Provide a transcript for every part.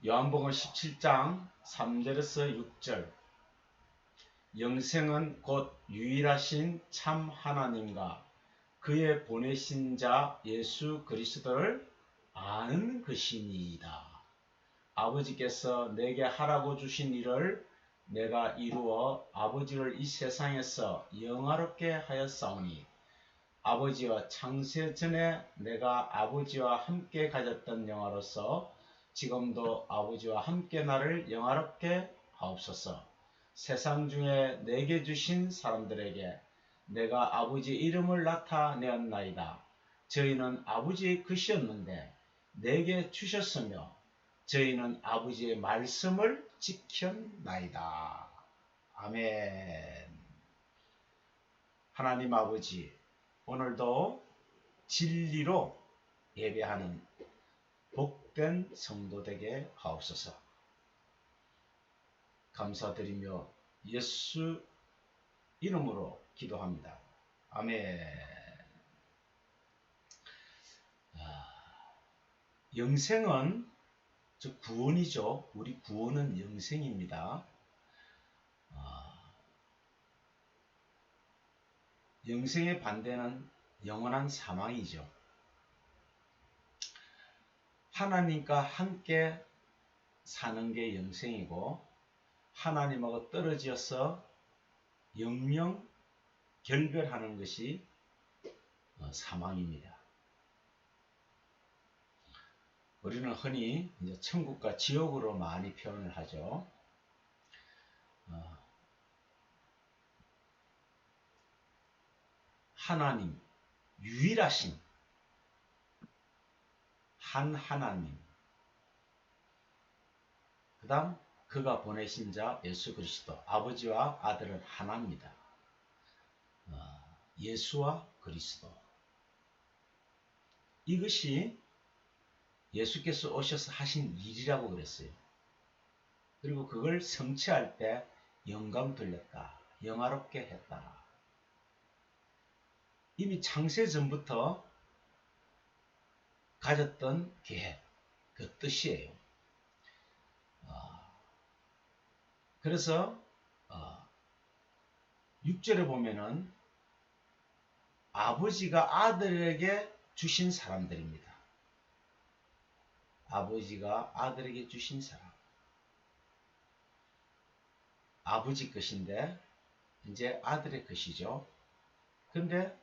요한복음 17장 3절에서 6절. 영생은 곧 유일하신 참 하나님과 그의 보내신 자 예수 그리스도를 아는 것이니이다. 아버지께서 내게 하라고 주신 일을 내가 이루어 아버지를 이 세상에서 영화롭게 하였사오니 아버지와 창세 전에 내가 아버지와 함께 가졌던 영화로서 지금도 아버지와 함께 나를 영화롭게 하옵소서. 세상 중에 내게 주신 사람들에게 내가 아버지의 이름을 나타내었나이다. 저희는 아버지의 것이었는데 내게 주셨으며 저희는 아버지의 말씀을 지켰나이다. 아멘. 하나님 아버지, 오늘도 진리로 예배하는 복된 성도 되게 하옵소서. 감사드리며 예수 이름으로 기도합니다. 아멘. 영생은 즉 구원이죠. 우리 구원은 영생입니다. 영생의 반대는 영원한 사망이죠. 하나님과 함께 사는 게 영생이고 하나님하고 떨어져서 영영 결별하는 것이 사망입니다. 우리는 흔히 이제 천국과 지옥으로 많이 표현을 하죠. 하나님, 유일하신 한 하나님, 그 다음 그가 보내신 자 예수 그리스도, 아버지와 아들은 하나입니다. 예수와 그리스도. 이것이 예수께서 오셔서 하신 일이라고 그랬어요. 그리고 그걸 성취할 때 영광 돌렸다. 영화롭게 했다. 이미 창세 전부터 가졌던 계획, 그 뜻이에요. 그래서 6절에 보면은 아버지가 아들에게 주신 사람들입니다. 아버지가 아들에게 주신 사람. 아버지 것인데 이제 아들의 것이죠. 근데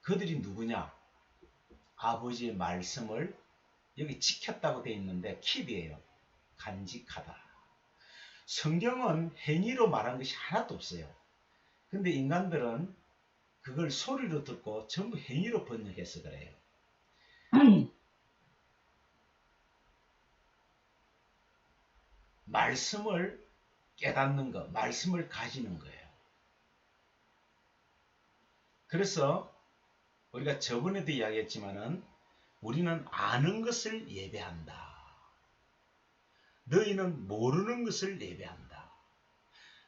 그들이 누구냐? 아버지의 말씀을 여기 지켰다고 되어 있는데 킵이에요. 간직하다. 성경은 행위로 말한 것이 하나도 없어요. 근데 인간들은 그걸 소리로 듣고 전부 행위로 번역해서 그래요. 말씀을 깨닫는 것, 말씀을 가지는 거예요. 그래서 우리가 저번에도 이야기했지만은 우리는 아는 것을 예배한다. 너희는 모르는 것을 예배한다.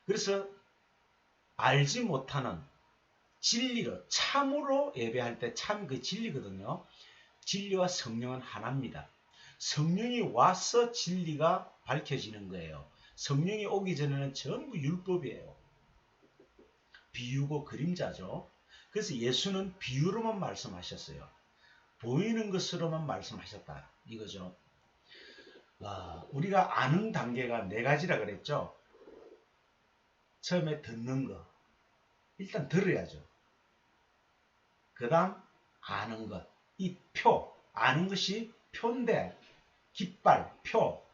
그래서 알지 못하는 진리로 참으로 예배할 때 참 그 진리거든요. 진리와 성령은 하나입니다. 성령이 와서 진리가 밝혀지는 거예요. 성령이 오기 전에는 전부 율법이에요. 비유고 그림자죠. 그래서 예수는 비유로만 말씀하셨어요. 보이는 것으로만 말씀하셨다. 이거죠. 우리가 아는 단계가 네 가지라 그랬죠. 처음에 듣는 거. 일단 들어야죠. 그 다음 아는 것. 이 표. 아는 것이 표인데 깃발, 표.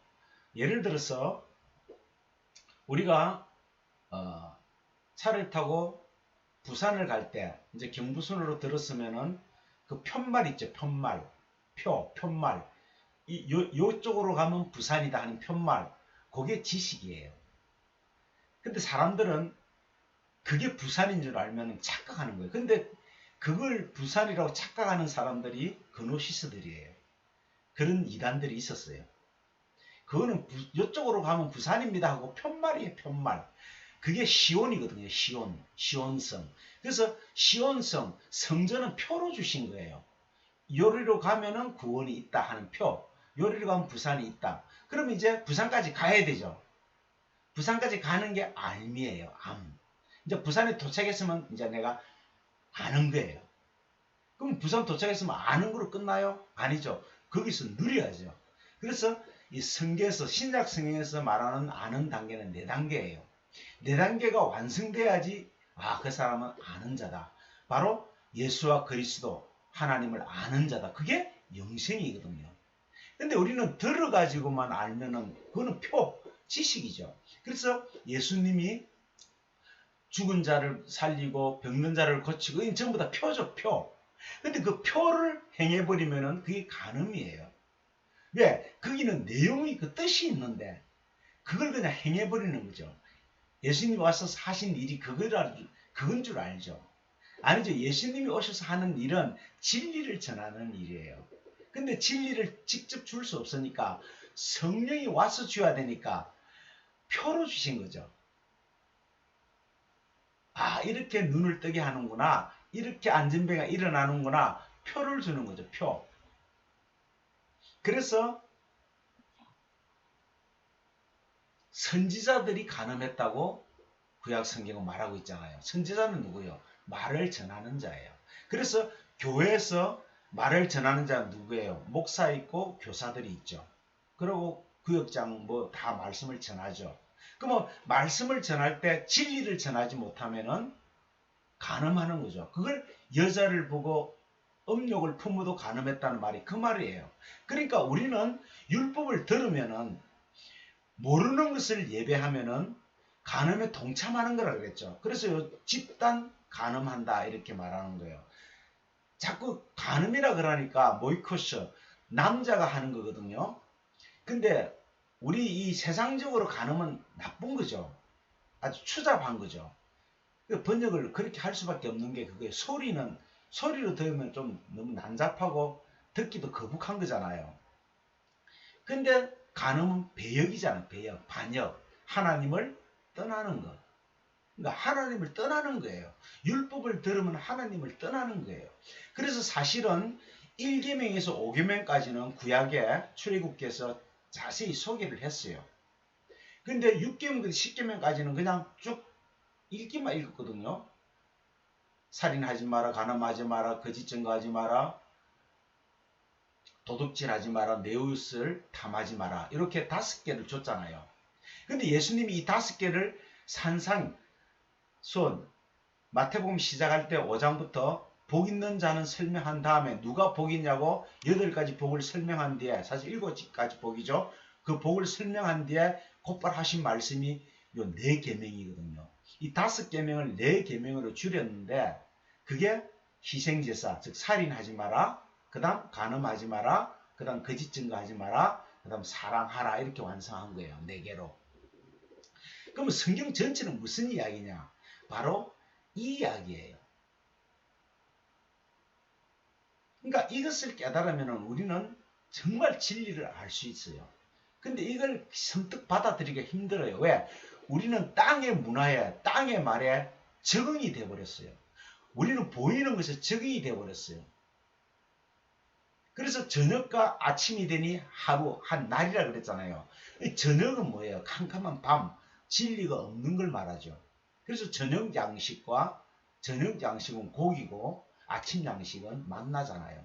예를 들어서 우리가 차를 타고 부산을 갈 때 이제 경부선으로 들었으면은 그 편말 있죠. 편말. 편말. 요쪽으로 가면 부산이다 하는 편말. 그게 지식이에요. 근데 사람들은 그게 부산인 줄 알면 착각하는 거예요. 근데 그걸 부산이라고 착각하는 사람들이 그노시스들이에요. 그런 이단들이 있었어요. 그거는 이쪽으로 가면 부산입니다 하고 편말이에요. 편말. 그게 시온이거든요. 시온성. 그래서 시온성, 성전은 표로 주신 거예요. 요리로 가면은 구원이 있다 하는 표. 요리로 가면 부산이 있다. 그럼 이제 부산까지 가야 되죠. 부산까지 가는 게 암이에요. 암. 이제 부산에 도착했으면 이제 내가 아는 거예요. 그럼 부산 도착했으면 아는 거로 끝나요? 아니죠. 거기서 누려야죠. 그래서 이 성경에서 신약 성경에서 말하는 아는 단계는 네 단계예요. 네 단계가 완성돼야지 그 사람은 아는 자다. 바로 예수와 그리스도 하나님을 아는 자다. 그게 영생이거든요. 근데 우리는 들어가지고만 알면은 그거는 지식이죠. 그래서 예수님이 죽은 자를 살리고 병든 자를 고치고 이건 전부 다 표죠, 표. 근데 그 표를 행해버리면은 그게 간음이에요. 왜? 거기는 내용이 그 뜻이 있는데 그걸 그냥 행해버리는 거죠. 예수님이 와서 하신 일이 그건 줄 알죠. 아니죠. 예수님이 오셔서 하는 일은 진리를 전하는 일이에요. 근데 진리를 직접 줄 수 없으니까 성령이 와서 줘야 되니까 표로 주신 거죠. 이렇게 눈을 뜨게 하는구나. 이렇게 안전병가 일어나는구나. 표를 주는 거죠. 표. 그래서 선지자들이 간음했다고 구약 성경은 말하고 있잖아요. 선지자는 누구예요? 말을 전하는 자예요. 그래서 교회에서 말을 전하는 자는 누구예요? 목사 있고 교사들이 있죠. 그리고 구역장 다 말씀을 전하죠. 그러면 말씀을 전할 때 진리를 전하지 못하면은 간음하는 거죠. 그걸 여자를 보고 음욕을 품어도 간음했다는 말이 그 말이에요. 그러니까 우리는 율법을 들으면은 모르는 것을 예배하면은 간음에 동참하는 거라 그랬죠. 그래서 집단 간음한다 이렇게 말하는 거예요. 자꾸 간음이라 그러니까 모이코스 남자가 하는 거거든요. 근데 우리 이 세상적으로 간음은 나쁜 거죠. 아주 추잡한 거죠. 번역을 그렇게 할 수밖에 없는 게 그게 소리로 들으면 좀 너무 난잡하고 듣기도 거북한 거잖아요. 근데 간음은 배역이잖아요. 배역, 반역. 하나님을 떠나는 것. 그러니까 하나님을 떠나는 거예요. 율법을 들으면 하나님을 떠나는 거예요. 그래서 사실은 1계명에서 5계명까지는 구약의 출애굽께서 자세히 소개를 했어요. 근데 6계명부터 10계명까지는 그냥 쭉 읽기만 읽었거든요. 살인하지 마라, 간음하지 마라, 거짓 증거하지 마라, 도둑질하지 마라, 내 이웃을 탐하지 마라. 이렇게 5개를 줬잖아요. 근데 예수님이 이 5개를 산상, 마태복음 시작할 때 5장부터 복 있는 자는 설명한 다음에 누가 복 있냐고 8가지 복을 설명한 뒤에, 사실 7가지 복이죠. 그 복을 설명한 뒤에 곧바로 하신 말씀이 요 4계명이거든요. 이 5계명을 4계명으로 줄였는데 그게 희생제사, 즉 살인하지 마라, 그 다음 간음하지 마라, 그 다음 거짓 증거하지 마라, 그 다음 사랑하라 이렇게 완성한 거예요. 4개로. 그러면 성경 전체는 무슨 이야기냐? 바로 이 이야기예요. 그러니까 이것을 깨달으면 우리는 정말 진리를 알 수 있어요. 근데 이걸 선뜻 받아들이기가 힘들어요. 왜? 우리는 땅의 문화에, 땅의 말에 적응이 돼버렸어요. 우리는 보이는 것에 적응이 돼버렸어요. 그래서 저녁과 아침이 되니 하루, 한 날이라 그랬잖아요. 저녁은 뭐예요? 캄캄한 밤, 진리가 없는 걸 말하죠. 그래서 저녁 양식은 고기고 아침 양식은 만나잖아요.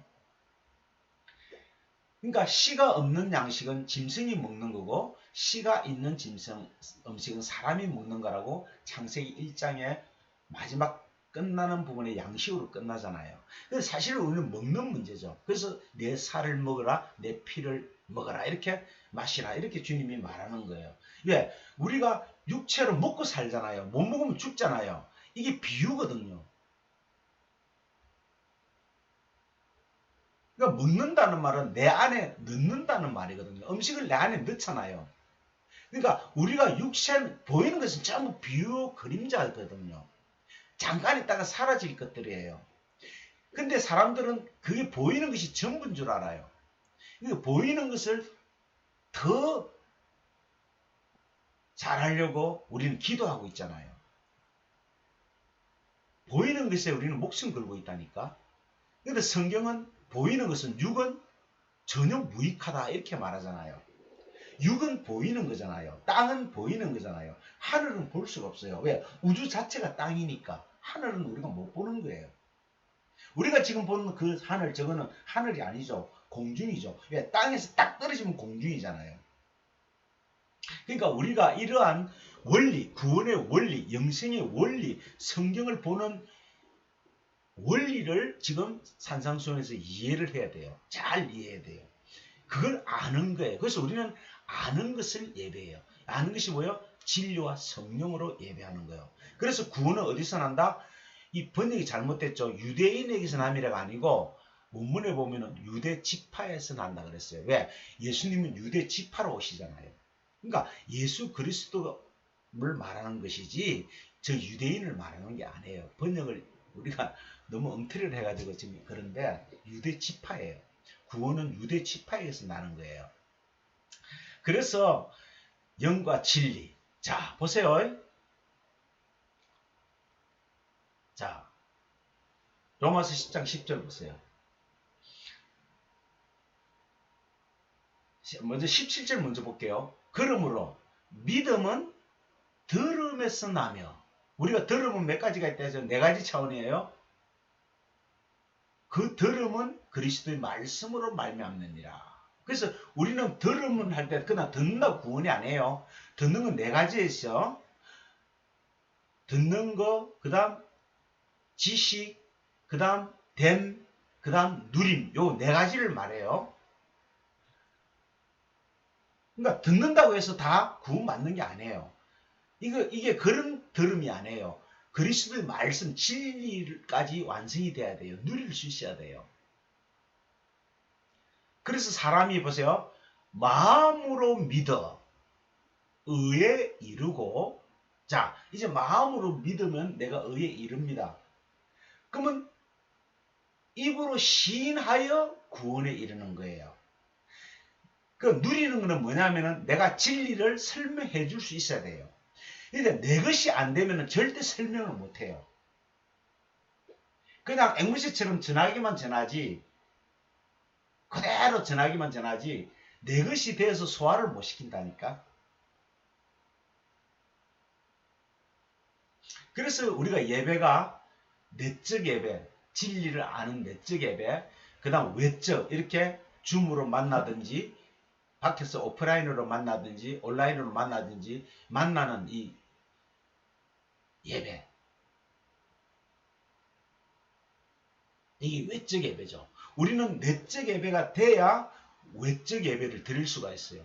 그러니까 씨가 없는 양식은 짐승이 먹는 거고 씨가 있는 음식은 사람이 먹는 거라고 창세기 1장의 마지막 끝나는 부분에 양식으로 끝나잖아요. 그래서 사실은 우리는 먹는 문제죠. 그래서 내 살을 먹어라, 내 피를 먹어라, 이렇게 마시라, 이렇게 주님이 말하는 거예요. 왜? 우리가 육체로 먹고 살잖아요. 못 먹으면 죽잖아요. 이게 비유거든요. 그러니까 먹는다는 말은 내 안에 넣는다는 말이거든요. 음식을 내 안에 넣잖아요. 그러니까 우리가 육체 보이는 것은 전부 비유 그림자거든요. 잠깐 있다가 사라질 것들이에요. 근데 사람들은 그게 보이는 것이 전부인 줄 알아요. 그러니까 보이는 것을 더 잘하려고 우리는 기도하고 있잖아요. 보이는 것에 우리는 목숨 걸고 있다니까. 그런데 성경은 보이는 것은 육은 전혀 무익하다 이렇게 말하잖아요. 육은 보이는 거잖아요. 땅은 보이는 거잖아요. 하늘은 볼 수가 없어요. 왜? 우주 자체가 땅이니까. 하늘은 우리가 못 보는 거예요. 우리가 지금 보는 그 하늘, 저거는 하늘이 아니죠. 공중이죠. 왜? 땅에서 딱 떨어지면 공중이잖아요. 그러니까 우리가 이러한 원리, 구원의 원리, 영생의 원리, 성경을 보는 원리를 지금 산상수훈에서 이해를 해야 돼요. 잘 이해해야 돼요. 그걸 아는 거예요. 그래서 우리는 아는 것을 예배해요. 아는 것이 뭐예요? 진리와 성령으로 예배하는 거예요. 그래서 구원은 어디서 난다? 이 번역이 잘못됐죠. 유대인에게서 남이라가 아니고 원문에 보면은 유대 지파에서 난다 그랬어요. 왜? 예수님은 유대 지파로 오시잖아요. 그러니까 예수 그리스도를 말하는 것이지 저 유대인을 말하는 게 아니에요. 번역을 우리가 너무 엉터리를 해가지고 지금 그런데 유대 지파예요. 구원은 유대 지파에서 나는 거예요. 그래서 영과 진리. 자, 보세요. 자, 로마서 10장 10절 보세요. 먼저 17절 먼저 볼게요. 그러므로 믿음은 들음에서 나며, 우리가 들음은 몇 가지가 있다 해서 네 가지 차원이에요. 그 들음은 그리스도의 말씀으로 말미암느니라. 그래서 우리는 들음은 할 때 그냥 듣는다고 구원이 아니에요. 듣는 건 네 가지 있어. 듣는 거, 그 다음 지식, 그 다음 됨, 그 다음 누림. 요 네 가지를 말해요. 그러니까 듣는다고 해서 다 구원받는 게 아니에요. 이게 그런 들음이 아니에요. 그리스도의 말씀, 진리까지 완성이 돼야 돼요. 누릴 수 있어야 돼요. 그래서 사람이 보세요. 마음으로 믿어 의에 이르고, 자, 이제 마음으로 믿으면 내가 의에 이릅니다. 그러면 입으로 시인하여 구원에 이르는 거예요. 그 누리는 거는 뭐냐면은 내가 진리를 설명해 줄 수 있어야 돼요. 그러니까 내 것이 안 되면 절대 설명을 못 해요. 그냥 앵무새처럼 전하기만 전하지, 그대로 전하기만 전하지, 내 것이 되어서 소화를 못 시킨다니까. 그래서 우리가 예배가 내적 예배, 진리를 아는 내적 예배, 그 다음 외적, 이렇게 줌으로 만나든지, 밖에서 오프라인으로 만나든지, 온라인으로 만나든지, 만나는 이 예배. 이게 외적 예배죠. 우리는 내적 예배가 돼야 외적 예배를 드릴 수가 있어요.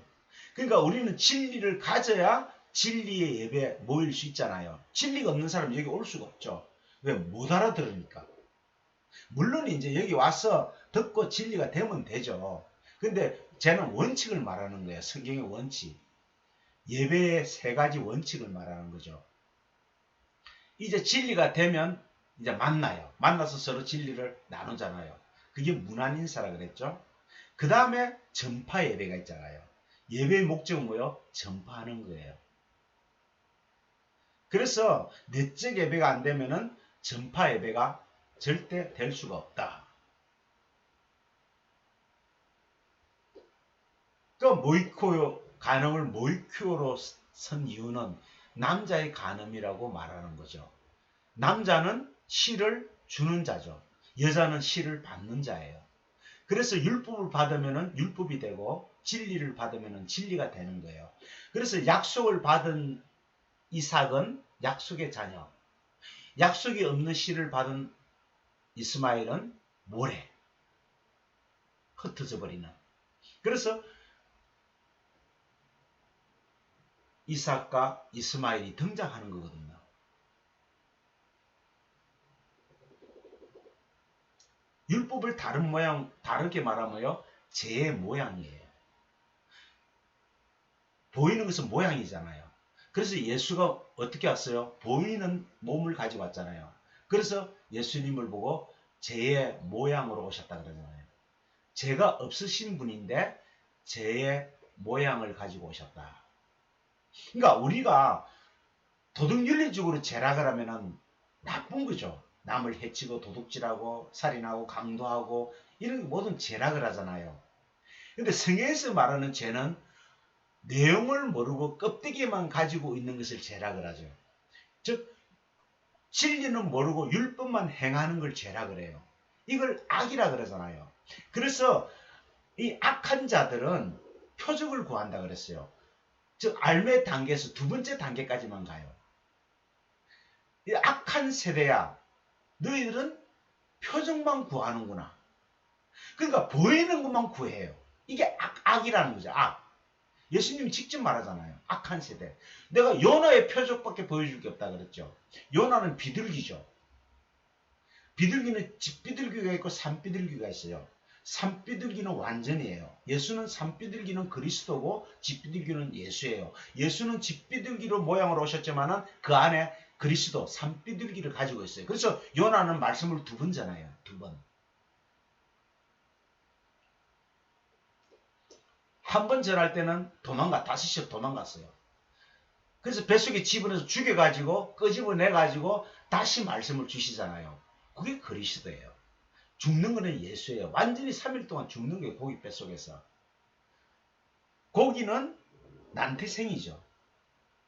그러니까 우리는 진리를 가져야 진리의 예배에 모일 수 있잖아요. 진리가 없는 사람은 여기 올 수가 없죠. 왜? 못 알아들으니까. 물론 이제 여기 와서 듣고 진리가 되면 되죠. 근데 쟤는 원칙을 말하는 거예요. 성경의 원칙. 예배의 세 가지 원칙을 말하는 거죠. 이제 진리가 되면 이제 만나요. 만나서 서로 진리를 나누잖아요. 그게 문안인사라 그랬죠. 그 다음에 전파 예배가 있잖아요. 예배의 목적은 뭐예요? 전파하는 거예요. 그래서 내적 예배가 안 되면은 전파 예배가 절대 될 수가 없다. 그 모이코요, 간음을 모이코로 선 이유는 남자의 간음이라고 말하는 거죠. 남자는 씨를 주는 자죠. 여자는 씨를 받는 자예요. 그래서 율법을 받으면 율법이 되고 진리를 받으면 진리가 되는 거예요. 그래서 약속을 받은 이삭은 약속의 자녀, 약속이 없는 씨를 받은 이스마엘은 모래, 흩어져 버리는. 그래서 이삭과 이스마엘이 등장하는 거거든요. 율법을 다른 모양, 다르게 말하면요, 제 모양이에요. 보이는 것은 모양이잖아요. 그래서 예수가 어떻게 왔어요? 보이는 몸을 가지고 왔잖아요. 그래서 예수님을 보고 제의 모양으로 오셨다 그러잖아요. 제가 없으신 분인데 제의 모양을 가지고 오셨다. 그러니까 우리가 도덕윤리적으로 제락을 하면은 나쁜 거죠. 남을 해치고 도둑질하고 살인하고 강도하고 이런 모든 제락을 하잖아요. 근데 성경에서 말하는 죄는 내용을 모르고 껍데기만 가지고 있는 것을 죄라 그러죠. 즉 진리는 모르고 율법만 행하는 걸 죄라 그래요. 이걸 악이라 그러잖아요. 그래서 이 악한 자들은 표적을 구한다 그랬어요. 즉 알매 단계에서 두 번째 단계까지만 가요. 이 악한 세대야, 너희들은 표적만 구하는구나. 그러니까 보이는 것만 구해요. 이게 악이라는 거죠. 악. 예수님이 직접 말하잖아요. 악한 세대. 내가 요나의 표적밖에 보여줄 게 없다 그랬죠. 요나는 비둘기죠. 비둘기는 집비둘기가 있고 산비둘기가 있어요. 산비둘기는 완전이에요. 예수는 산비둘기는 그리스도고 집비둘기는 예수예요. 예수는 집비둘기로 모양으로 오셨지만은 그 안에 그리스도 산비둘기를 가지고 있어요. 그래서 요나는 말씀을 두 번 전해요. 두 번. 한 번 전할 때는 다시 도망갔어요. 그래서 뱃속에 집어넣어서 죽여가지고 끄집어내가지고 다시 말씀을 주시잖아요. 그게 그리스도예요. 죽는 거는 예수예요. 완전히 3일 동안 죽는 거예요. 고기 뱃속에서. 고기는 난태생이죠.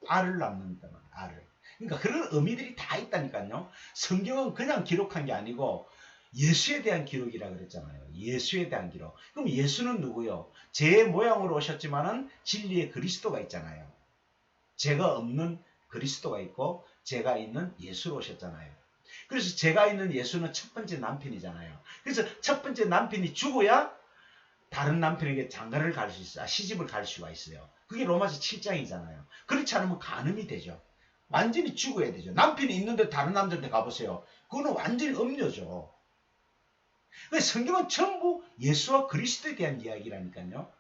알을 낳는다면 알을. 그러니까 그런 의미들이 다 있다니까요. 성경은 그냥 기록한 게 아니고 예수에 대한 기록이라 그랬잖아요. 예수에 대한 기록. 그럼 예수는 누구요? 제 모양으로 오셨지만은 진리의 그리스도가 있잖아요. 죄가 없는 그리스도가 있고 죄가 있는 예수로 오셨잖아요. 그래서 죄가 있는 예수는 첫 번째 남편이잖아요. 그래서 첫 번째 남편이 죽어야 다른 남편에게 장가를 갈 수 있어요. 시집을 갈 수가 있어요. 그게 로마서 7장이잖아요. 그렇지 않으면 간음이 되죠. 완전히 죽어야 되죠. 남편이 있는데 다른 남자한테 가보세요. 그거는 완전히 음료죠. 성경은 전부 예수와 그리스도에 대한 이야기라니까요.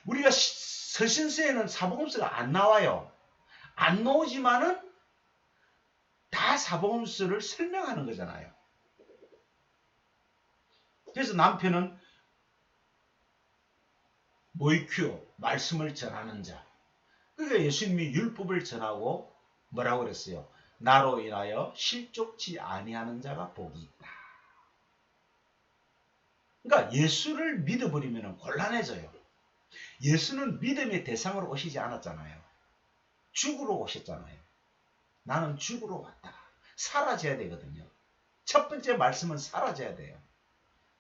우리가 서신서에는 사복음서가 안 나와요. 안 나오지만은 다 사복음서를 설명하는 거잖아요. 그래서 남편은 모이큐, 말씀을 전하는 자. 그러니까 예수님이 율법을 전하고 뭐라고 그랬어요? 나로 인하여 실족지 아니하는 자가 복이 있다. 그러니까 예수를 믿어버리면 곤란해져요. 예수는 믿음의 대상으로 오시지 않았잖아요. 죽으러 오셨잖아요. 나는 죽으러 왔다. 사라져야 되거든요. 첫 번째 말씀은 사라져야 돼요.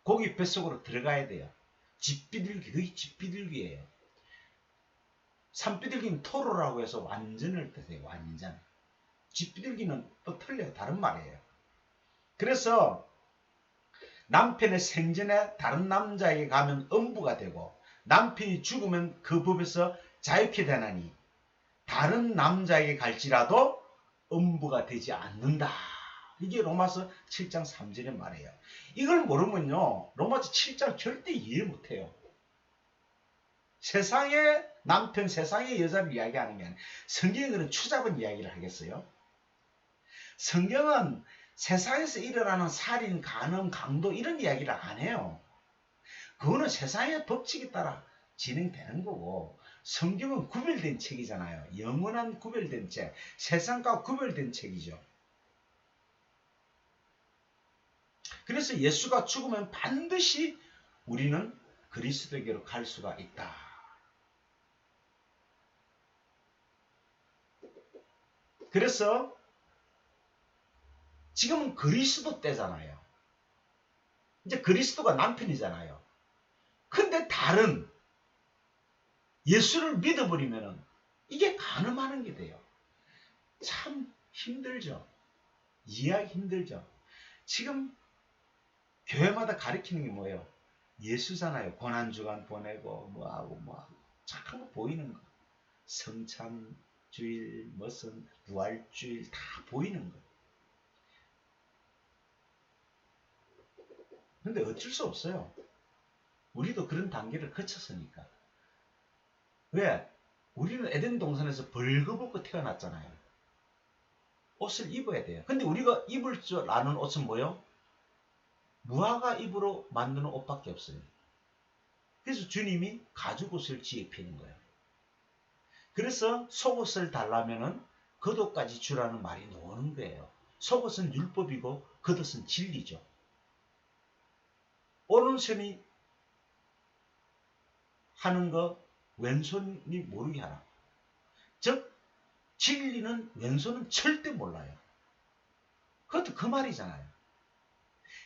고기 뱃속으로 들어가야 돼요. 집비둘기, 그게 집비둘기예요. 산비둘기는 토로라고 해서 완전을 뜻해요. 완전. 집비둘기는 또 틀려요. 다른 말이에요. 그래서 남편의 생전에 다른 남자에게 가면 음부가 되고 남편이 죽으면 그 법에서 자유케 되나니 다른 남자에게 갈지라도 음부가 되지 않는다. 이게 로마서 7장 3절의 말이에요. 이걸 모르면요. 로마서 7장 절대 이해 못해요. 세상의 남편, 세상의 여자를 이야기하는 게 아니에요. 성경은 그런 추잡은 이야기를 하겠어요? 성경은 세상에서 일어나는 살인, 간음, 강도 이런 이야기를 안 해요. 그거는 세상의 법칙에 따라 진행되는 거고 성경은 구별된 책이잖아요. 영원한 구별된 책, 세상과 구별된 책이죠. 그래서 예수가 죽으면 반드시 우리는 그리스도에게로 갈 수가 있다. 그래서 지금은 그리스도 때잖아요. 이제 그리스도가 남편이잖아요. 근데 다른 예수를 믿어버리면 이게 가늠하는 게 돼요. 참 힘들죠. 이해하기 힘들죠. 지금 교회마다 가르치는 게 뭐예요? 예수잖아요. 고난주간 보내고 뭐하고 자꾸 보이는 거. 성찬주일, 무슨 부활주일 다 보이는 거. 근데 어쩔 수 없어요. 우리도 그런 단계를 거쳤으니까. 왜? 우리는 에덴 동산에서 벌거벗고 태어났잖아요. 옷을 입어야 돼요. 근데 우리가 입을 줄 아는 옷은 뭐예요? 무화과 잎으로 만드는 옷밖에 없어요. 그래서 주님이 가죽옷을 지입히는 거예요. 그래서 속옷을 달라면은 겉옷까지 주라는 말이 나오는 거예요. 속옷은 율법이고 겉옷은 진리죠. 오른손이 하는 거 왼손이 모르게 하라. 즉 진리는 왼손은 절대 몰라요. 그것도 그 말이잖아요.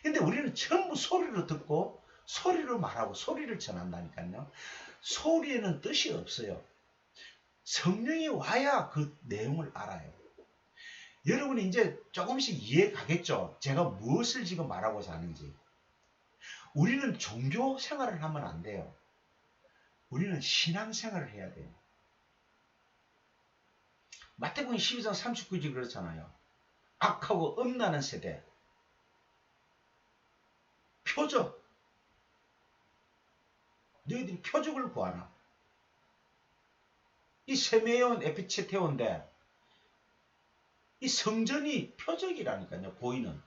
근데 우리는 전부 소리로 듣고 소리로 말하고 소리를 전한다니까요. 소리에는 뜻이 없어요. 성령이 와야 그 내용을 알아요. 여러분이 이제 조금씩 이해 가겠죠? 제가 무엇을 지금 말하고자 하는지. 우리는 종교 생활을 하면 안 돼요. 우리는 신앙 생활을 해야 돼요. 마태복음 12장 39절 그렇잖아요. 악하고 음란한 세대. 표적. 너희들이 표적을 구하나. 이 세메온 에피체테온데 이 성전이 표적이라니까요. 보이는.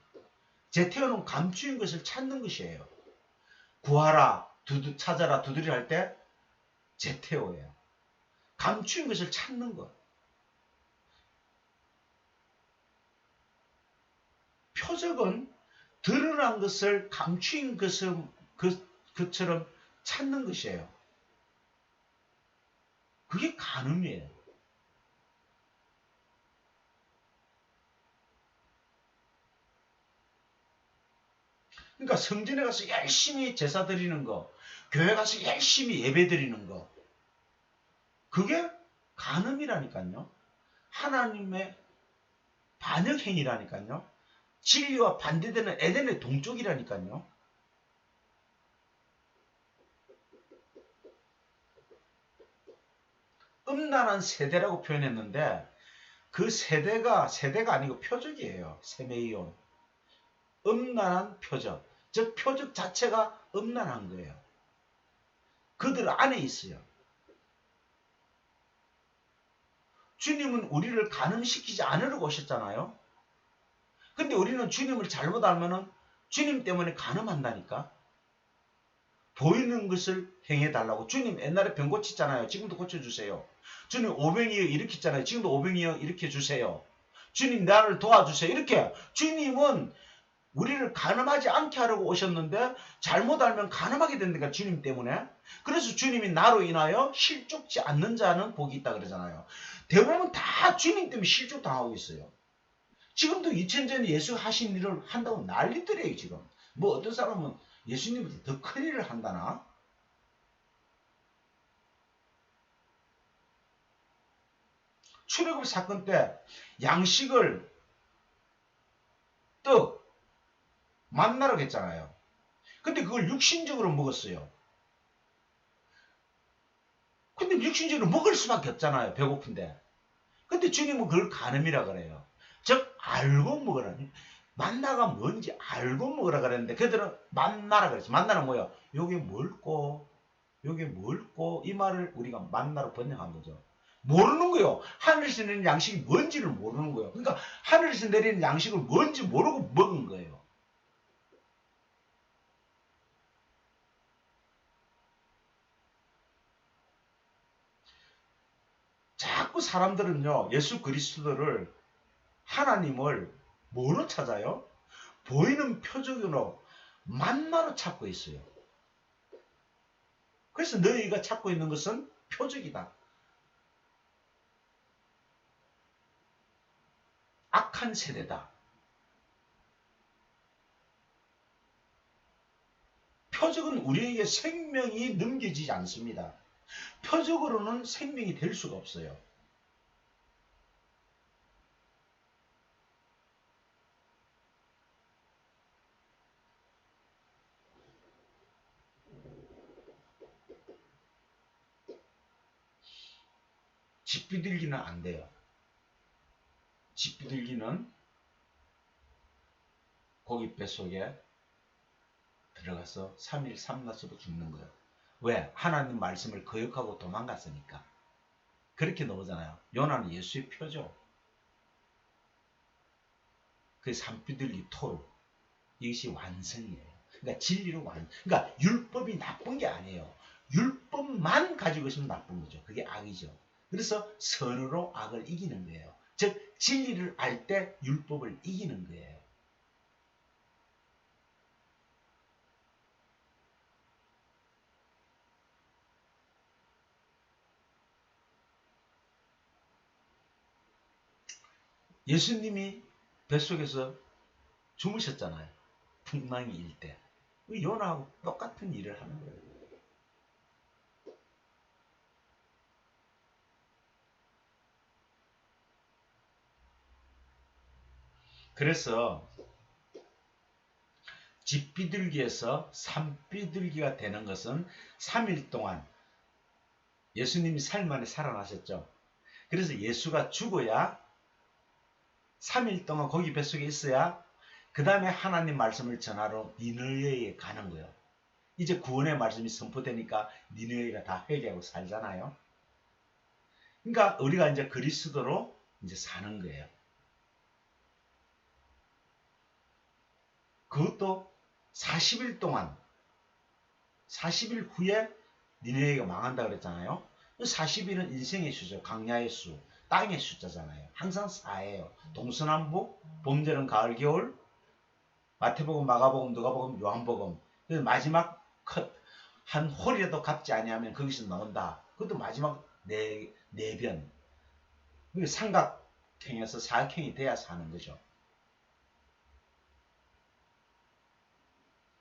제테오는 감추인 것을 찾는 것이에요. 구하라, 찾아라, 두드리라 할 때 제테오예요. 감추인 것을 찾는 것. 표적은 드러난 것을 감추인 것처럼 찾는 것이에요. 그게 간음이에요. 그러니까 성전에 가서 열심히 제사 드리는 거, 교회 가서 열심히 예배 드리는 거, 그게 간음이라니까요. 하나님의 반역행위라니까요. 진리와 반대되는 에덴의 동쪽이라니까요. 음란한 세대라고 표현했는데 그 세대가 아니고 표적이에요. 세메이온. 음란한 표적. 즉 표적 자체가 음란한 거예요. 그들 안에 있어요. 주님은 우리를 간음시키지 않으려고 오셨잖아요. 근데 우리는 주님을 잘못 알면은 주님 때문에 간음한다니까. 보이는 것을 행해달라고. 주님 옛날에 병 고쳤잖아요. 지금도 고쳐주세요. 주님 오병이어 일으켰잖아요. 지금도 오병이어 일으켜주세요. 주님 나를 도와주세요. 이렇게 주님은 우리를 간음하지 않게 하려고 오셨는데 잘못 알면 간음하게 된다니까. 주님 때문에. 그래서 주님이 나로 인하여 실족지 않는 자는 복이 있다 그러잖아요. 대부분 다 주님 때문에 실족당하고 있어요. 지금도 2000전 예수 하신 일을 한다고 난리들이에요. 지금. 뭐 어떤 사람은 예수님보다 더 큰 일을 한다나? 출애굽 사건 때 양식을 떡 만나라고 했잖아요. 근데 그걸 육신적으로 먹었어요. 근데 육신적으로 먹을 수밖에 없잖아요. 배고픈데. 근데 주님은 그걸 간음이라 그래요. 즉 알고 먹으라. 만나가 뭔지 알고 먹으라 그랬는데 그들은 만나라 그랬지. 만나는 뭐예요? 요게 뭘꼬? 요게 뭘꼬? 이 말을 우리가 만나로 번역한 거죠. 모르는 거예요. 하늘에서 내리는 양식이 뭔지를 모르는 거예요. 그러니까 하늘에서 내리는 양식을 뭔지 모르고 먹은 거예요. 자꾸 사람들은요. 예수 그리스도를 하나님을 뭐로 찾아요? 보이는 표적으로 만나로 찾고 있어요. 그래서 너희가 찾고 있는 것은 표적이다. 악한 세대다. 표적은 우리에게 생명이 넘겨지지 않습니다. 표적으로는 생명이 될 수가 없어요. 집 비둘기는 안 돼요. 집 비둘기는 고기 뱃속에 들어가서 3일 3낮으로 죽는 거예요. 왜? 하나님 말씀을 거역하고 도망갔으니까. 그렇게 나오잖아요. 요나는 예수의 표죠. 그 산비둘기 토로. 이것이 완성이에요. 그러니까 진리로 그러니까 율법이 나쁜 게 아니에요. 율법만 가지고 있으면 나쁜 거죠. 그게 악이죠. 그래서 선으로 악을 이기는 거예요. 즉 진리를 알 때 율법을 이기는 거예요. 예수님이 뱃속에서 주무셨잖아요. 풍랑이 일 때. 요나하고 똑같은 일을 하는 거예요. 그래서 집비둘기에서 산비둘기가 되는 것은 3일 동안 예수님이 4일 만에 살아나셨죠. 그래서 예수가 죽어야 3일 동안 거기 뱃속에 있어야 그 다음에 하나님 말씀을 전하러 니느웨에 가는 거예요. 이제 구원의 말씀이 선포되니까 니느웨가 다 회개하고 살잖아요. 그러니까 우리가 이제 그리스도로 이제 사는 거예요. 그것도 40일 동안 40일 후에 니느웨가 망한다 그랬잖아요. 40일은 인생의 수죠. 강야의 수, 땅의 숫자잖아요. 항상 4예요. 동서남북, 봄, 여름, 가을, 겨울, 마태복음, 마가복음, 누가복음, 요한복음. 그래서 마지막 한 홀이라도 갚지 아니하면 거기서 나온다. 그것도 마지막 네 변. 삼각형에서 사각형이 돼야 사는 거죠.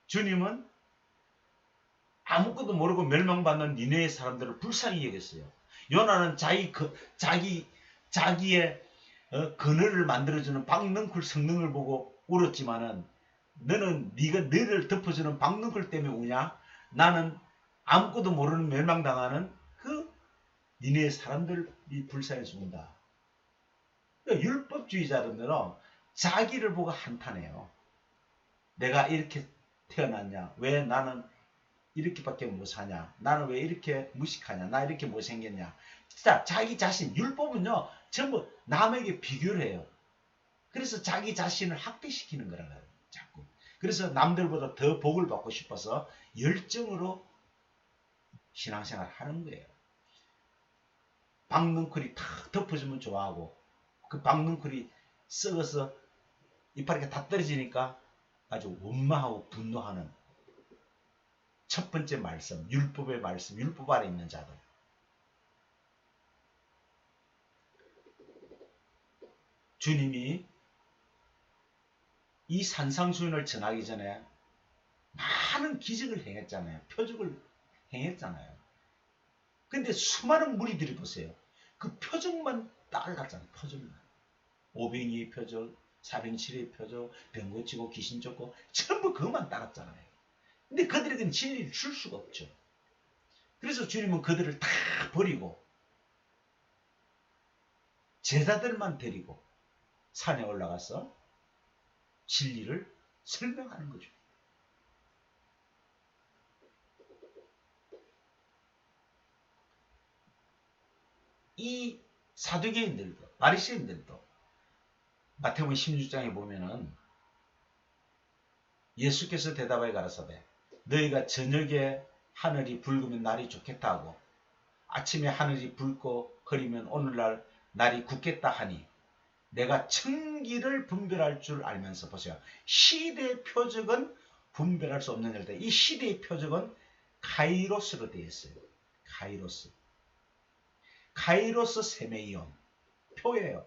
주님은 아무것도 모르고 멸망받는 니네의 사람들을 불쌍히 여겼어요. 요나는 자기의 그늘을 만들어주는 박능쿨 성능을 보고 울었지만은 너는 네가 너를 덮어주는 박능쿨 때문에 우냐? 나는 아무것도 모르는 멸망당하는 그 니네의 사람들이 불쌍히 죽는다. 그러니까 율법주의자들은 자기를 보고 한탄해요. 내가 이렇게 태어났냐? 왜 나는 이렇게밖에 못 사냐? 나는 왜 이렇게 무식하냐? 나 이렇게 못생겼냐? 진짜 자기 자신, 율법은요, 전부 남에게 비교를 해요. 그래서 자기 자신을 학대시키는 거라고요. 자꾸. 그래서 남들보다 더 복을 받고 싶어서 열정으로 신앙생활 하는 거예요. 박능쿨이 탁 덮어주면 좋아하고, 그 박능쿨이 썩어서 이파리가 다 떨어지니까 아주 원망하고 분노하는 첫 번째 말씀, 율법의 말씀, 율법 아래 있는 자들. 주님이 이 산상수훈을 전하기 전에 많은 기적을 행했잖아요. 표적을 행했잖아요. 근데 수많은 무리들이 보세요. 그 표적만 따라갔잖아요. 표적만. 오병이의 표적, 사병칠의 표적, 병 고치고 귀신 쫓고 전부 그것만 따랐잖아요. 근데 그들에게는 진리를 줄 수가 없죠. 그래서 주님은 그들을 다 버리고 제자들만 데리고 산에 올라가서 진리를 설명하는 거죠. 이 사두개인들도 바리새인들도 마태복음 16장에 보면은 예수께서 대답하여 가라사대 너희가 저녁에 하늘이 붉으면 날이 좋겠다 하고 아침에 하늘이 붉고 흐리면 오늘날 날이 굳겠다 하니 내가 천기를 분별할 줄 알면서 보세요. 시대의 표적은 분별할 수 없는 일다. 이 시대의 표적은 카이로스로 되어 있어요. 카이로스. 카이로스 세메이온. 표예요.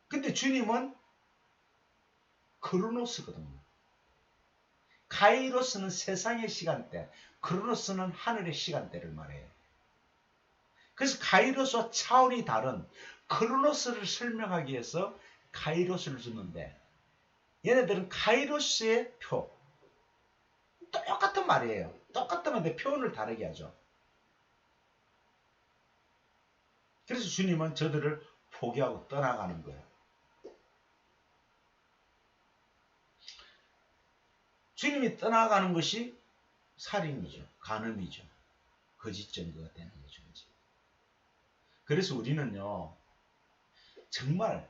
근데 주님은 크로노스거든요. 카이로스는 세상의 시간대, 크로노스는 하늘의 시간대를 말해요. 그래서 카이로스와 차원이 다른 크로노스를 설명하기 위해서 카이로스를 주는데 얘네들은 카이로스의 표. 똑같은 말이에요. 똑같은데 표현을 다르게 하죠. 그래서 주님은 저들을 포기하고 떠나가는 거예요. 주님이 떠나가는 것이 살인이죠. 간음이죠. 거짓 증거가 되는 거죠. 그래서 우리는요. 정말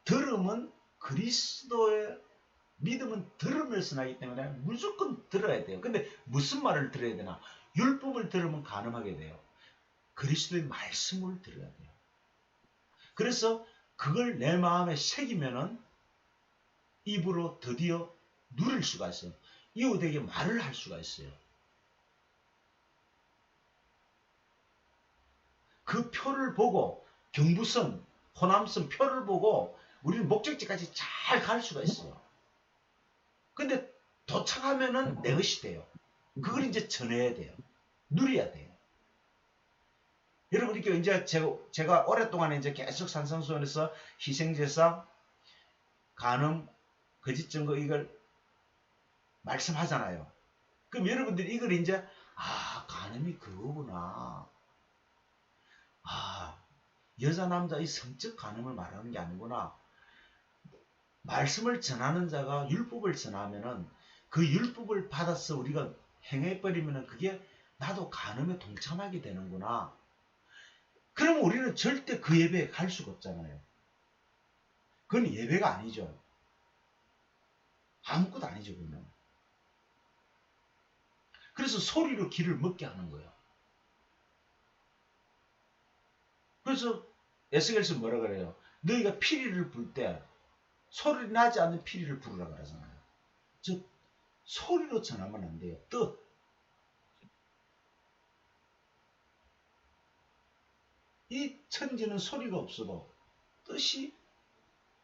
들음은 그리스도의 믿음은 들음에서 나기 때문에 무조건 들어야 돼요. 근데 무슨 말을 들어야 되나? 율법을 들으면 간음하게 돼요. 그리스도의 말씀을 들어야 돼요. 그래서 그걸 내 마음에 새기면은 입으로 드디어 누릴 수가 있어요. 이웃에게 말을 할 수가 있어요. 그 표를 보고 경부선 호남선 표를 보고 우리는 목적지까지 잘 갈 수가 있어요. 근데 도착하면은 내 것이 돼요. 그걸 이제 전해야 돼요. 누려야 돼요. 여러분, 이렇게 이제 제가 오랫동안 이제 계속 산상수원에서 희생제사, 간음, 거짓증거 이걸 말씀하잖아요. 그럼 여러분들이 이걸 이제, 간음이 그거구나. 여자, 남자 이 성적 간음을 말하는 게 아니구나. 말씀을 전하는 자가 율법을 전하면은 그 율법을 받아서 우리가 행해버리면은 그게 나도 간음에 동참하게 되는구나. 그러면 우리는 절대 그 예배에 갈 수가 없잖아요. 그건 예배가 아니죠. 아무것도 아니죠, 그러면. 그래서 소리로 귀를 먹게 하는 거예요. 그래서 에스겔서 뭐라 그래요? 너희가 피리를 불 때 소리 나지 않는 피리를 부르라 그러잖아요. 즉 소리로 전하면 안 돼요. 뜻. 이 천지는 소리가 없어도 뜻이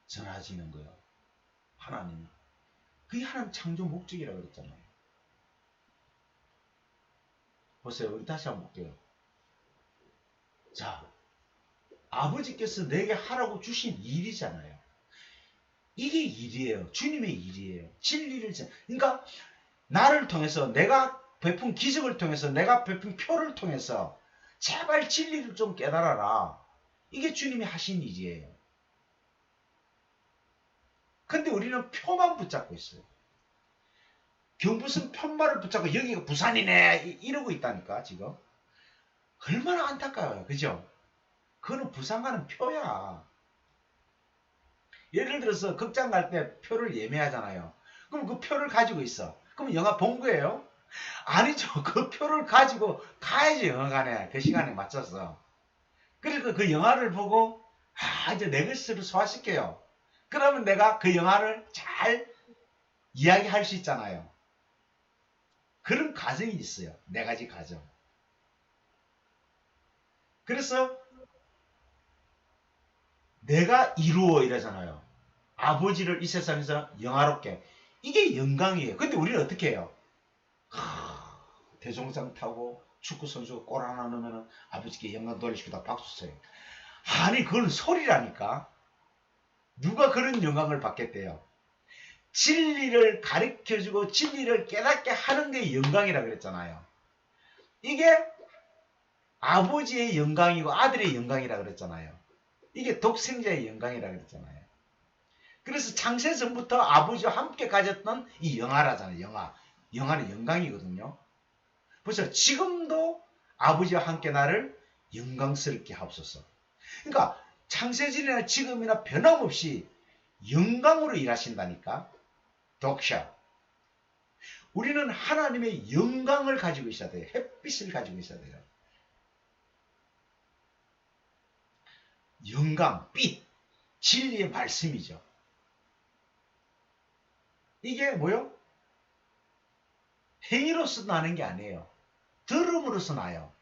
전해지는 거예요. 하나님이. 그게 하나님 창조 목적이라고 그랬잖아요. 보세요. 우리 다시 한번 볼게요. 자, 아버지께서 내게 하라고 주신 일이잖아요. 이게 일이에요. 주님의 일이에요. 진리를 그러니까 나를 통해서 내가 베푼 기적을 통해서 내가 베푼 표를 통해서 제발 진리를 좀 깨달아라. 이게 주님이 하신 일이에요. 근데 우리는 표만 붙잡고 있어요. 무슨 편말을 붙잡고 여기가 부산이네 이러고 있다니까 지금. 얼마나 안타까워요. 그죠? 그거는 부산 가는 표야. 예를 들어서 극장 갈 때 표를 예매하잖아요. 그럼 그 표를 가지고 있어. 그럼 영화 본 거예요? 아니죠. 그 표를 가지고 가야지 영화관에 그 시간에 맞춰서. 그리고 그 영화를 보고 이제 내 것으로 소화시켜요. 그러면 내가 그 영화를 잘 이야기할 수 있잖아요. 그런 과정이 있어요. 네 가지 과정. 그래서 내가 이루어 이러잖아요. 아버지를 이 세상에서 영화롭게. 이게 영광이에요. 근데 우리는 어떻게 해요? 대종상 타고 축구선수가 골 하나 넣으면 아버지께 영광 돌리시고 박수 쳐요. 아니 그건 소리라니까. 누가 그런 영광을 받겠대요? 진리를 가르쳐주고 진리를 깨닫게 하는 게 영광이라 그랬잖아요. 이게 아버지의 영광이고 아들의 영광이라 그랬잖아요. 이게 독생자의 영광이라 그랬잖아요. 그래서 창세 전부터 아버지와 함께 가졌던 이 영화라잖아요. 영화. 영화는 영광이거든요. 그래서 지금도 아버지와 함께 나를 영광스럽게 하옵소서. 그러니까 창세전이나 지금이나 변함없이 영광으로 일하신다니까. 독샤. 우리는 하나님의 영광을 가지고 있어야 돼요. 햇빛을 가지고 있어야 돼요. 영광, 빛, 진리의 말씀이죠. 이게 뭐요? 행위로서 나는 게 아니에요. 들음으로써 나요.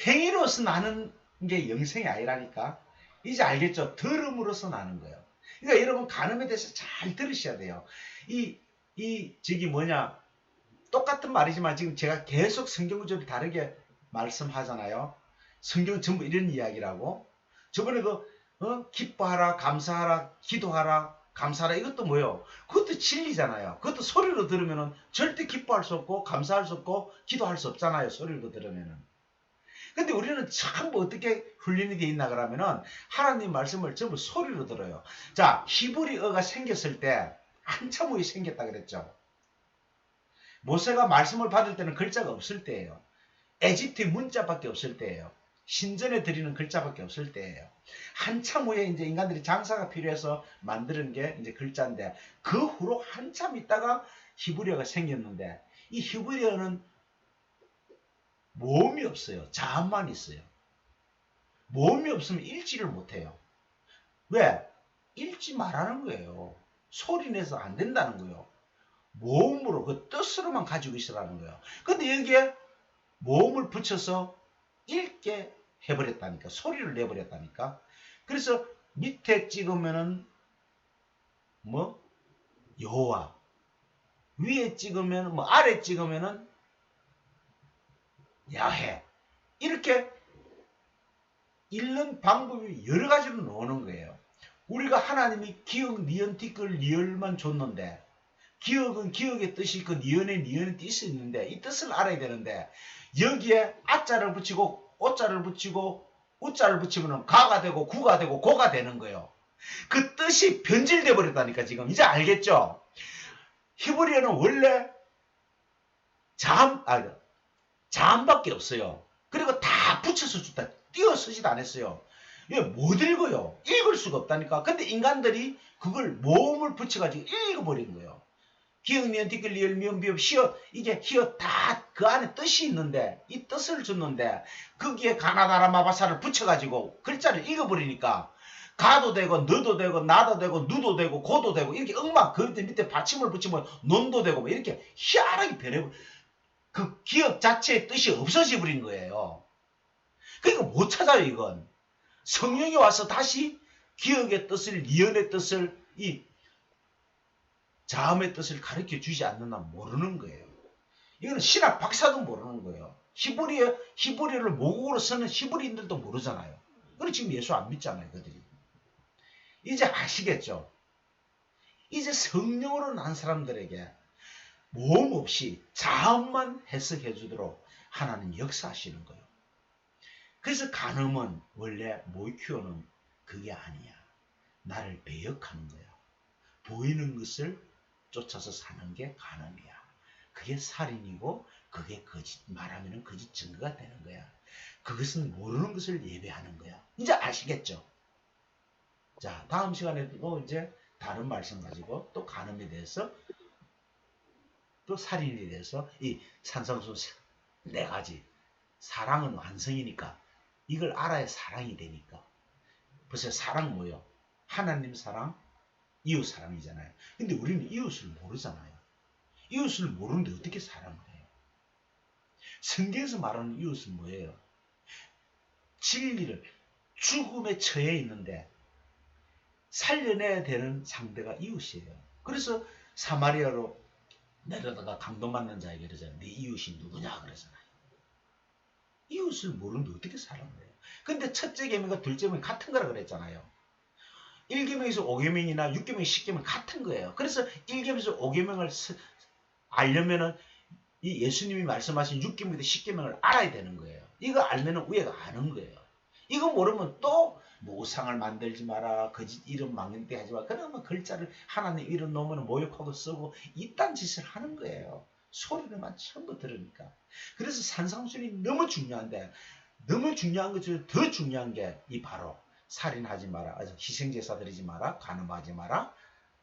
행위로서 나는 게 영생이 아니라니까. 이제 알겠죠? 들음으로써 나는 거예요. 그러니까 여러분 간음에 대해서 잘 들으셔야 돼요. 저기 뭐냐. 똑같은 말이지만 지금 제가 계속 성경 구절을 다르게 말씀하잖아요. 성경은 전부 이런 이야기라고. 저번에도 기뻐하라, 감사하라, 기도하라, 감사하라 이것도 뭐예요? 그것도 진리잖아요. 그것도 소리로 들으면 절대 기뻐할 수 없고 감사할 수 없고 기도할 수 없잖아요. 소리로 들으면은. 근데 우리는 전부 어떻게 훈련이 되어 있나 그러면은 하나님 말씀을 전부 소리로 들어요. 자, 히브리어가 생겼을 때 한참 후에 생겼다 그랬죠. 모세가 말씀을 받을 때는 글자가 없을 때예요. 에집트의 문자밖에 없을 때예요. 신전에 드리는 글자밖에 없을 때예요. 한참 후에 이제 인간들이 장사가 필요해서 만드는 게 이제 글자인데 그 후로 한참 있다가 히브리어가 생겼는데 이 히브리어는 모음이 없어요. 자음만 있어요. 모음이 없으면 읽지를 못해요. 왜? 읽지 말라는 거예요. 소리 내서 안 된다는 거예요. 모음으로 그 뜻으로만 가지고 있으라는 거예요. 근데 여기에 모음을 붙여서 읽게 해버렸다니까. 소리를 내버렸다니까. 그래서 밑에 찍으면은 뭐 여호와, 위에 찍으면 뭐 아래 찍으면은 야훼. 이렇게 읽는 방법이 여러 가지로 나오는 거예요. 우리가 하나님이 기억, 니은, 티끌, 리을만 줬는데 기억은 기억의 뜻이 있고 니은의 뜻이 있는데 이 뜻을 알아야 되는데 여기에 아자를 붙이고 오자를 붙이고 우자를 붙이면 가가 되고 구가 되고 고가 되는 거예요. 그 뜻이 변질돼 버렸다니까. 지금 이제 알겠죠? 히브리어는 원래 자음밖에 없어요. 그리고 다 붙여서 줬다. 띄어 쓰지도 않았어요. 이게 못 읽어요. 읽을 수가 없다니까. 근데 인간들이 그걸 모음을 붙여가지고 읽어버린 거예요. 기역, 니은, 티끌, 리을, 미음, 비읍, 시옷. 이게 히읗 다 그 안에 뜻이 있는데 이 뜻을 줬는데 거기에 가나다라 마바사를 붙여가지고 글자를 읽어버리니까 가도 되고 너도 되고 나도 되고 누도 되고 고도 되고 이렇게 엉망 그 밑에 받침을 붙이면 논도 되고 뭐 이렇게 희한하게 변해 그 기억 자체의 뜻이 없어져 버린 거예요. 그러니까 못 찾아요. 이건 성령이 와서 다시 기억의 뜻을 니은의 뜻을 이 자음의 뜻을 가르쳐 주지 않는다면 모르는 거예요. 이거는 신학 박사도 모르는 거예요. 히브리어를 모국어로 쓰는 히브리인들도 모르잖아요. 그리고 지금 예수 안 믿잖아요. 그들이. 이제 아시겠죠? 이제 성령으로 난 사람들에게 모험 없이 자음만 해석해 주도록 하나님 역사하시는 거예요. 그래서 간음은 원래 모이큐어는 그게 아니야. 나를 배역하는 거야. 보이는 것을 쫓아서 사는 게 간음이야. 그게 살인이고 그게 거짓 말하면 거짓 증거가 되는 거야. 그것은 모르는 것을 예배하는 거야. 이제 아시겠죠? 자, 다음 시간에도 이제 다른 말씀 가지고 또 간음에 대해서 또 살인에 대해서 이 산상수 네 가지. 사랑은 완성이니까 이걸 알아야 사랑이 되니까. 벌써 사랑 뭐예요? 하나님 사랑, 이웃 사랑이잖아요. 근데 우리는 이웃을 모르잖아요. 이웃을 모르는데 어떻게 사랑을 해요? 성경에서 말하는 이웃은 뭐예요? 진리를 죽음에 처해 있는데 살려내야 되는 상대가 이웃이에요. 그래서 사마리아로 내려다가 강도받는 자에게 그러잖아요. 네 이웃이 누구냐 그러잖아요. 이웃을 모르는데 어떻게 사랑을 해요? 근데 첫째 계명과 둘째 계명이 같은 거라 그랬잖아요. 1계명에서 5계명이나 6계명, 10계명 같은 거예요. 그래서 1계명에서 5계명을 알려면은 이 예수님이 말씀하신 6계명부터 10계명을 알아야 되는 거예요. 이거 알면은 우애가 아는 거예요. 이거 모르면 또 모상을 만들지 마라. 거짓 이름 망령되게 하지 마라. 그러면 글자를 하나님 이름 놓으면 모욕하고 쓰고 이딴 짓을 하는 거예요. 소리를만 전부 들으니까. 그래서 산상순이 너무 중요한데 너무 중요한 것 중에 더 중요한 게 이 바로 살인하지 마라. 희생제사 드리지 마라. 간음하지 마라.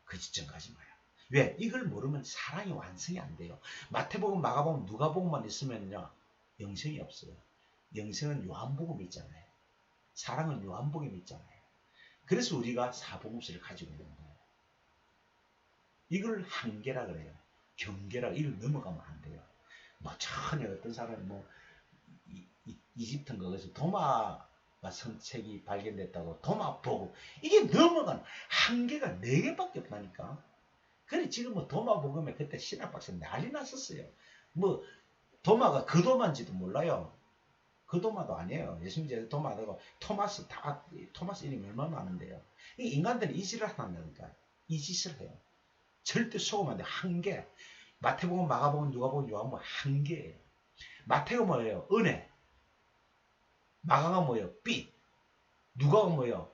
거짓증가하지 마라. 왜? 이걸 모르면 사랑이 완성이 안 돼요. 마태복음, 마가복음, 누가복음만 있으면요. 영생이 없어요. 영생은 요한복음 있잖아요. 사랑은 요한복음 있잖아요. 그래서 우리가 사복음서를 가지고 있는 거예요. 이걸 한계라 그래요. 경계라. 이걸 넘어가면 안 돼요. 뭐 전에 어떤 사람이 뭐 이집트인가 거기서 도마가 성책이 발견됐다고 도마 보고 이게 넘어가는 한계가 4개밖에 없다니까. 그래 지금 뭐 도마 복음에 그때 신학박사 난리 났었어요. 뭐 도마가 그 도마인지도 몰라요. 그 도마도 아니에요. 예수님 제자 도마도 토마스 토마스 이름이 얼마나 많은데요. 인간들이 이 짓을 한다니까. 이 짓을 해요. 절대 속으면 안 돼. 한계. 마태복음, 마가복음, 누가복음, 요한복음 한계예요. 마태가 뭐예요? 은혜. 마가가 뭐예요? 빛. 누가가 뭐예요?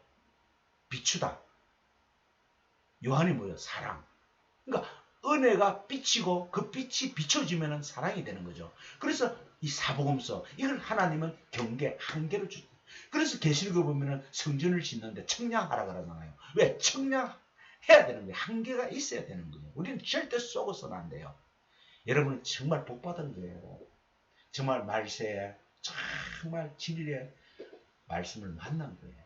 비추다. 요한이 뭐예요? 사랑. 그러니까 은혜가 빛이고 그 빛이 비춰지면 사랑이 되는 거죠. 그래서 이 사복음서 이걸 하나님은 경계, 한계로 주죠. 그래서 계시록에 보면은 성전을 짓는데 청량하라 그러잖아요. 왜? 청량해야 되는 거예요. 한계가 있어야 되는 거예요. 우리는 절대 쏘고서는 안 돼요. 여러분은 정말 복받은 거예요. 정말 말세에 정말 진리의 말씀을 만난 거예요.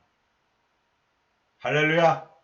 할렐루야!